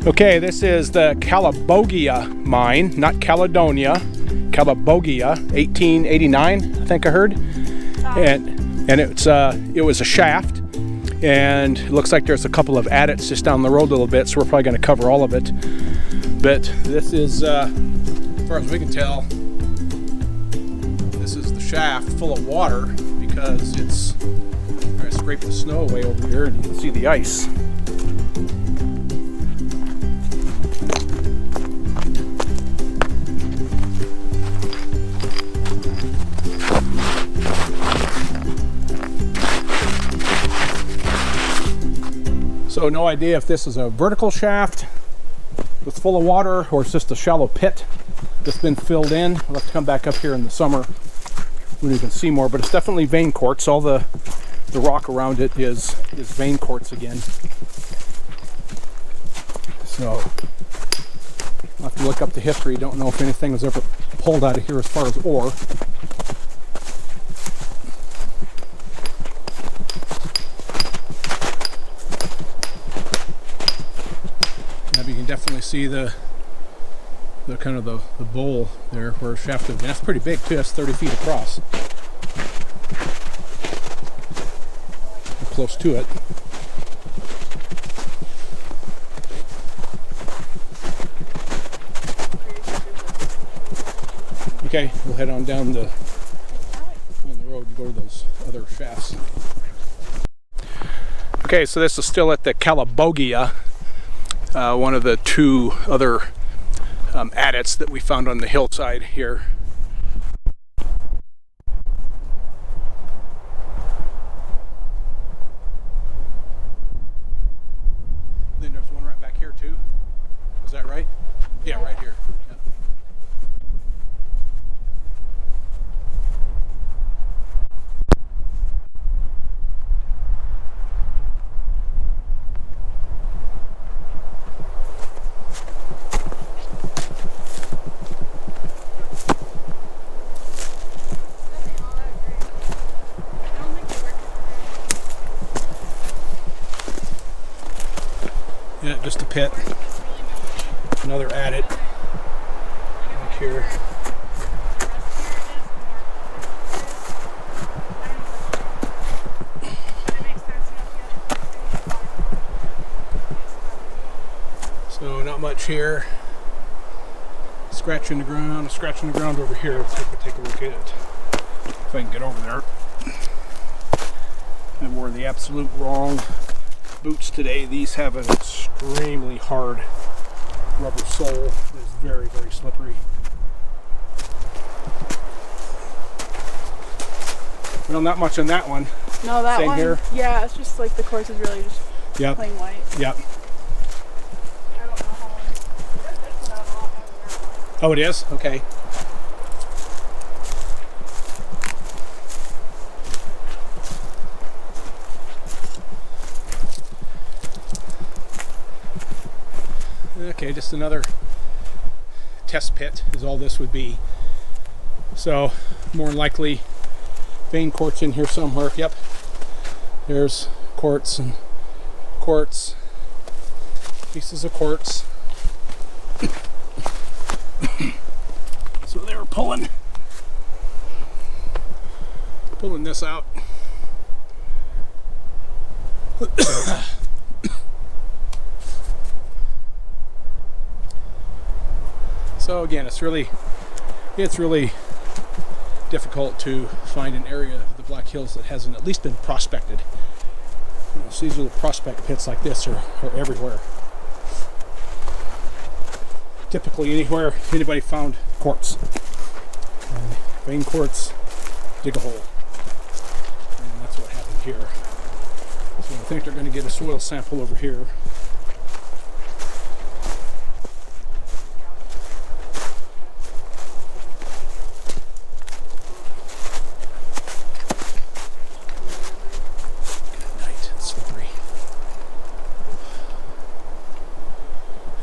Okay, this is the Calabogia mine, not Caledonia. Calabogia, 1889, I think I heard. And it was a shaft, and it looks like there's a couple of adits just down the road a little bit, so we're probably going to cover all of it. But this is, as far as we can tell, this is the shaft full of water because it's trying to scrape the snow away over here, and you can see the ice. So no idea if this is a vertical shaft that's full of water or it's just a shallow pit that's been filled in. We'll have to come back up here in the summer when you can see more, but it's definitely vein quartz. All the rock around it is vein quartz again. So I'll have to look up the history. Don't know if anything was ever pulled out of here as far as ore. You can definitely see the kind of the bowl there where a shaft is. And that's pretty big too. That's 30 feet across. We're close to it. Okay, we'll head on down the road and go to those other shafts. Okay, so this is still at the Calabogia. One of the two other adits that we found on the hillside here. Then there's one right back here too. Was that right? Yeah, right here. Yeah. Yeah, just a pit. Another adit back here. So not much here. Scratching the ground over here. Let's see if we take a look at it. If I can get over there. I wore the absolute wrong boots today. These have an extremely hard rubber sole. It's very, very slippery. Well, not much on that one. No, that Same one. here. Yeah, it's just like the quartz is really just plain white. Yep. I don't know how long. This one out a lot more than that one. Oh, it is? Okay. Okay, just another test pit is all this would be. So, more than likely, vein quartz in here somewhere. Yep. There's quartz and quartz. Pieces of quartz. So they were pulling this out. So again, it's really difficult to find an area of the Black Hills that hasn't at least been prospected. You know, so these little prospect pits like this are everywhere. Typically anywhere anybody found quartz. And vein quartz, dig a hole. And that's what happened here. So I think they're going to get a soil sample over here.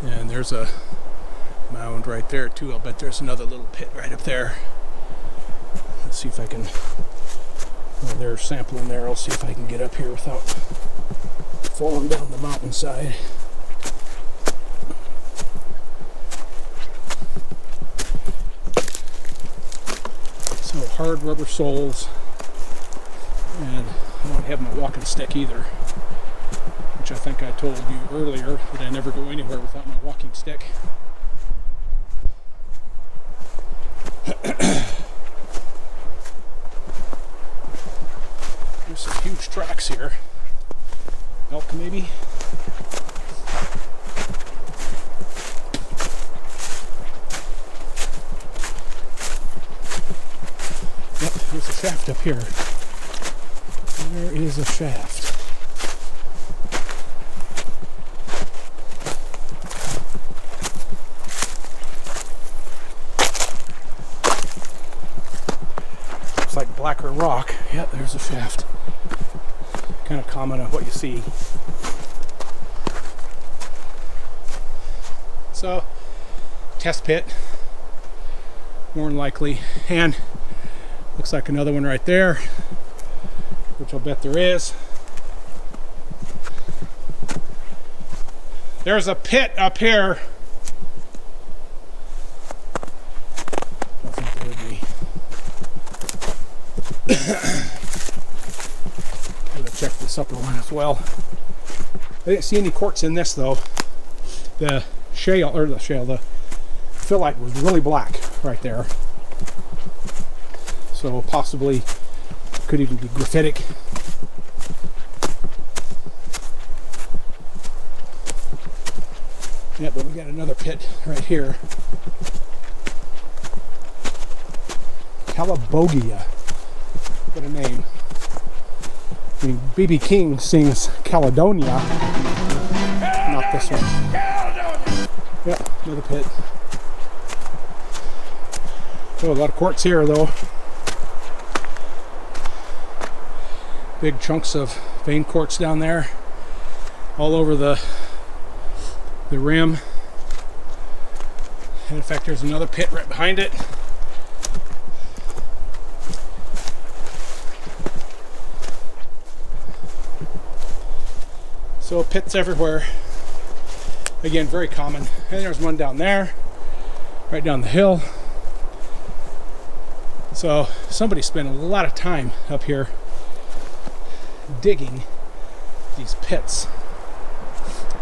And there's a mound right there too. I'll bet there's another little pit right up there. Let's see if I can, well, there's sampling there. I'll see if I can get up here without falling down the mountainside. hard rubber soles, and I don't have my walking stick either, which I think I told you earlier that I never go anywhere without my walking stick. There's some huge tracks here. Elk maybe? Yep, there's a shaft up here. There is a shaft. Looks like blacker rock. Yep, there's a shaft. Kind of common on what you see. So, test pit, more than likely, and looks like another one right there, which I'll bet there is. There's a pit up here. I don't think there would be. I'm gonna check this upper one as well. I didn't see any quartz in this though. The phyllite was really black right there. So possibly could even be graphitic. Yeah, but we got another pit right here. Calabogia. What a name. I mean, B.B. King sings Caledonia. Not this one. Yep, another pit. Oh, a lot of quartz here though. Big chunks of vein quartz down there. All over the rim. And in fact, there's another pit right behind it. So pits everywhere. Again, very common. And there's one down there, right down the hill. So somebody spent a lot of time up here digging these pits.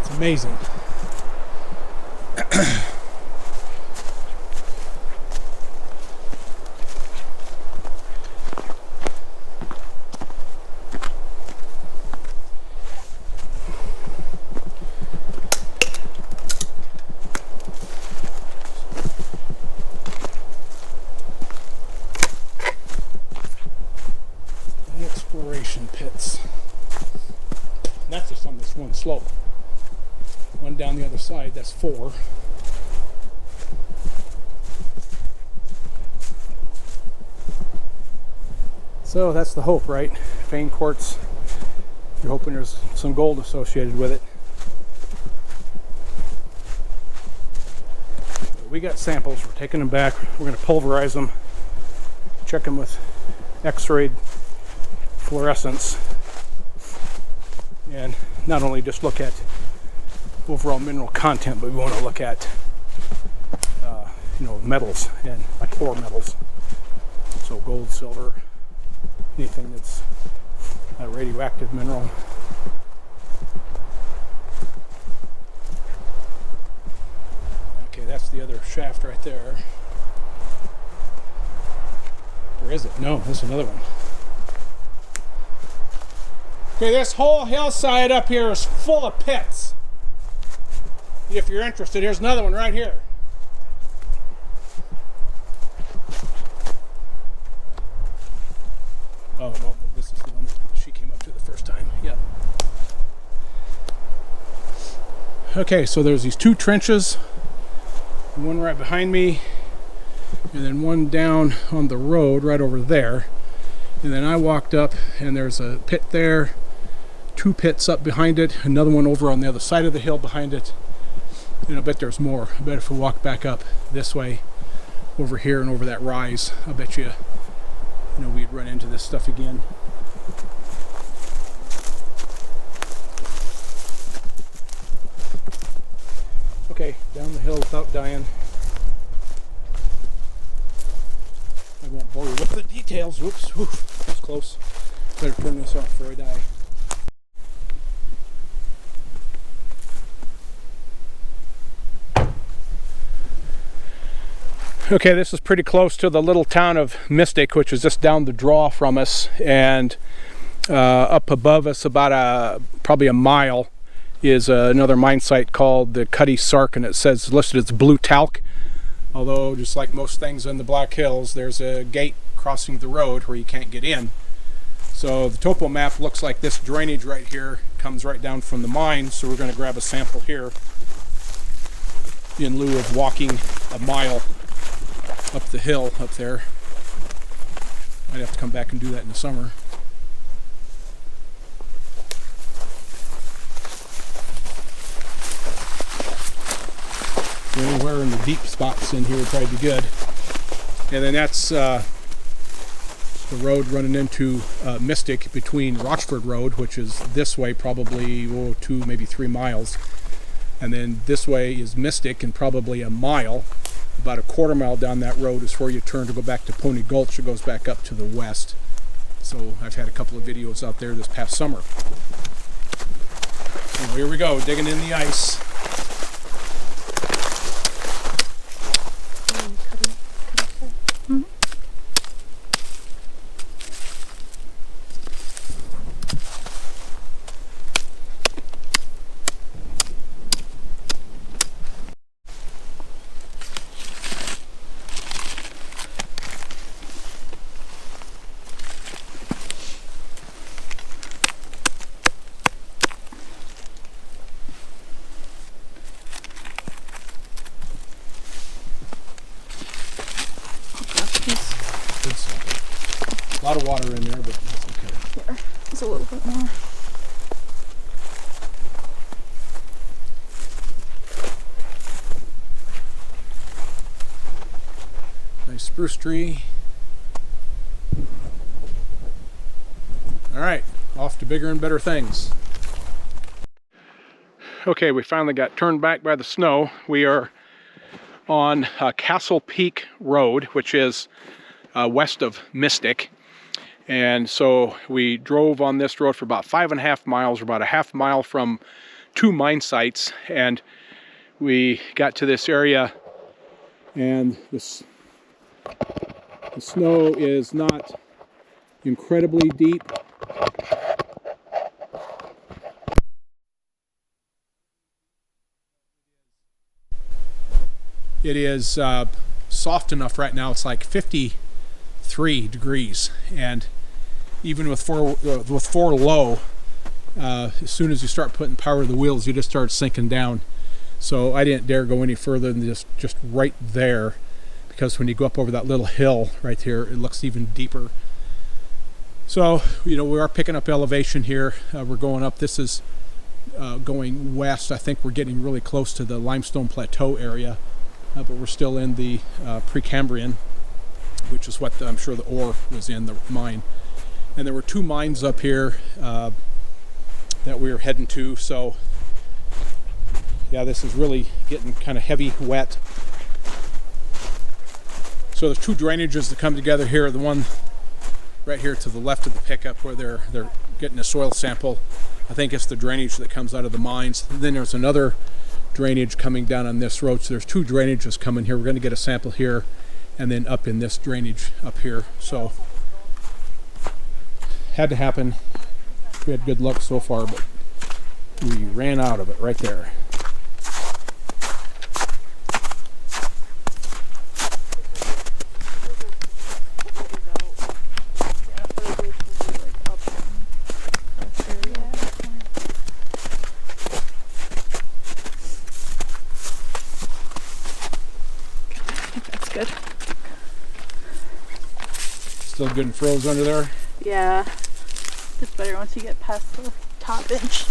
It's amazing. Exploration pits. And that's just on this one slope. One down the other side, that's 4. So that's the hope, right? Vein quartz. You're hoping there's some gold associated with it. We got samples, we're taking them back, we're going to pulverize them, check them with X-rayed fluorescence, and not only just look at overall mineral content, but we want to look at metals and like ore metals, so gold, silver, anything that's a radioactive mineral. Okay, that's the other shaft right there. Where is it? No, this is another one. Okay, this whole hillside up here is full of pits. If you're interested, here's another one right here. Oh, no, this is the one that she came up to the first time. Yep. Okay, so there's these 2 trenches. One right behind me, and then one down on the road right over there. And then I walked up, and there's a pit there. 2 pits up behind it, another one over on the other side of the hill behind it, and I bet there's more. I bet if we walk back up this way, over here and over that rise, I bet you we'd run into this stuff again. Okay, down the hill without dying. I won't bore you with the details. Whoops, whew, that's close. Better turn this off before I die. Okay, this is pretty close to the little town of Mystic, which is just down the draw from us, and up above us about probably a mile is another mine site called the Cuddy Sark, and it says listed as blue talc. Although, just like most things in the Black Hills, there's a gate crossing the road where you can't get in. So the topo map looks like this drainage right here comes right down from the mine, so we're going to grab a sample here in lieu of walking a mile up the hill up there. Might have to come back and do that in the summer. Anywhere in the deep spots in here would probably be good. And then that's the road running into Mystic between Rochford Road, which is this way probably 2, maybe 3 miles. And then this way is Mystic, and probably a mile. About a quarter mile down that road is where you turn to go back to Pony Gulch. It goes back up to the west. So I've had a couple of videos out there this past summer. So here we go, digging in the ice. A lot of water in there, but it's okay. Here, it's a little bit more. Nice spruce tree. All right, off to bigger and better things. Okay, we finally got turned back by the snow. We are on Castle Peak Road, which is west of Mystic. And so we drove on this road for about 5.5 miles, or about a half mile from 2 mine sites. And we got to this area, and the snow is not incredibly deep. It is soft enough right now. It's like 53 degrees, and even with four low, as soon as you start putting power to the wheels, you just start sinking down. So I didn't dare go any further than just right there, because when you go up over that little hill right here, it looks even deeper. So, you know, we are picking up elevation here. We're going up. This is going west. I think we're getting really close to the limestone plateau area, but we're still in the Precambrian, which is what I'm sure the ore was in the mine. And there were 2 mines up here that we were heading to. So yeah, this is really getting kind of heavy, wet. So there's 2 drainages that come together here. The one right here to the left of the pickup, where they're getting a soil sample. I think it's the drainage that comes out of the mines. And then there's another drainage coming down on this road. So there's 2 drainages coming here. We're going to get a sample here, and then up in this drainage up here. So had to happen. We had good luck so far, but we ran out of it right there. That's good. Still good and froze under there? Yeah. It's better once you get past the top inch.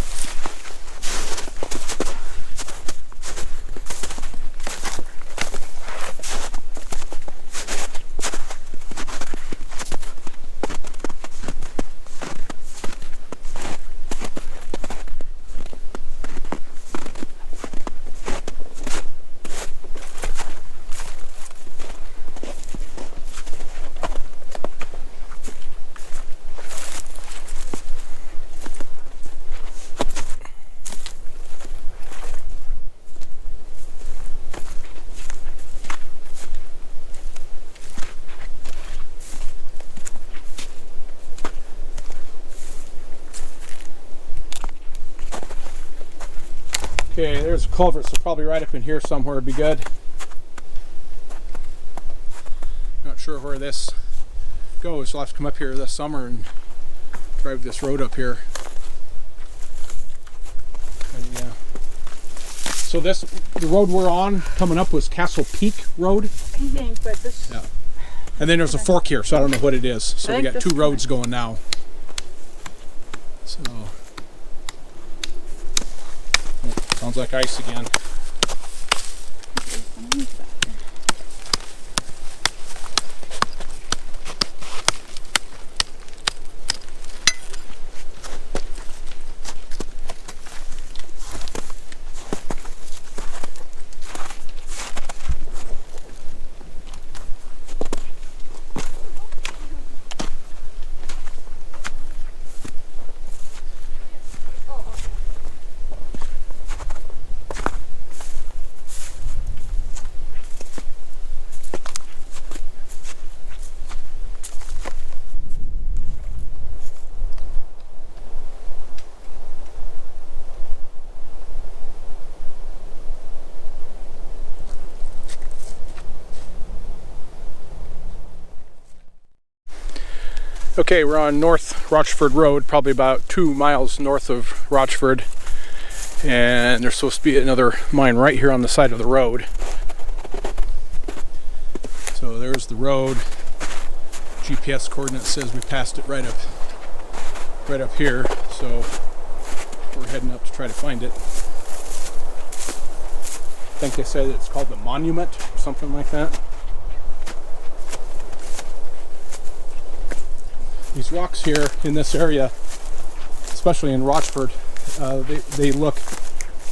Okay, there's a culvert, so probably right up in here somewhere would be good. Not sure where this goes. I'll have to come up here this summer and drive this road up here. And, yeah. So the road we're on coming up was Castle Peak Road. I think, but this. Yeah. And then there's a fork here, so I don't know what it is. So we got two roads going now. So sounds like ice again. Okay, we're on North Rochford Road, probably about 2 miles north of Rochford, and there's supposed to be another mine right here on the side of the road. So there's the road. GPS coordinate says we passed it right up here, so we're heading up to try to find it. I think they said it's called the Monument or something like that. These rocks here in this area, especially in Rochford, they look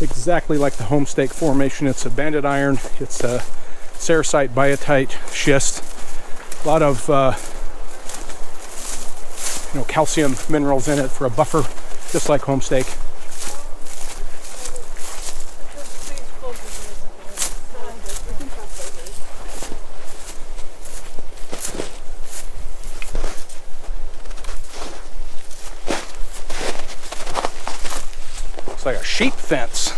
exactly like the Homestake Formation. It's a banded iron, it's a sericite biotite schist, a lot of calcium minerals in it for a buffer, just like Homestake. Like a sheep fence.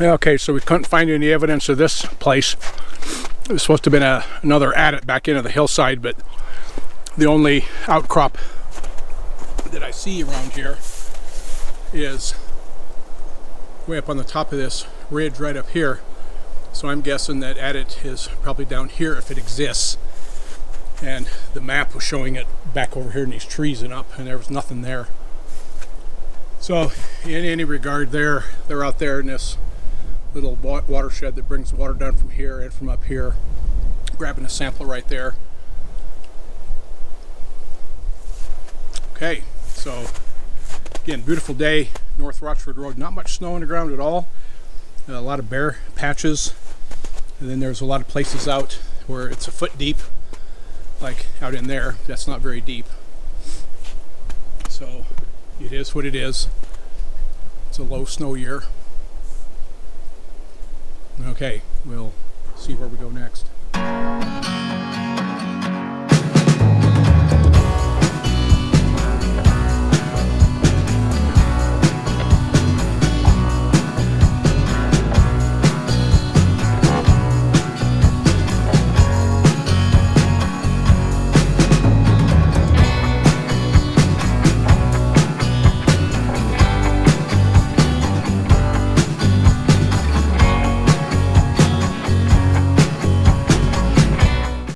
Okay, so we couldn't find any evidence of this place. It was supposed to have been another adit back into the hillside, but the only outcrop that I see around here is way up on the top of this ridge right up here. So I'm guessing that adit is probably down here if it exists. And the map was showing it back over here in these trees and up, and there was nothing there. So in any regard, they're out there in this little watershed that brings water down from here and from up here, grabbing a sample right there. Okay, so again, beautiful day, North Rochford Road. Not much snow on the ground at all. A lot of bare patches, and then there's a lot of places out where it's a foot deep, like out in there. That's not very deep. So it is what it is. It's a low snow year. Okay, we'll see where we go next.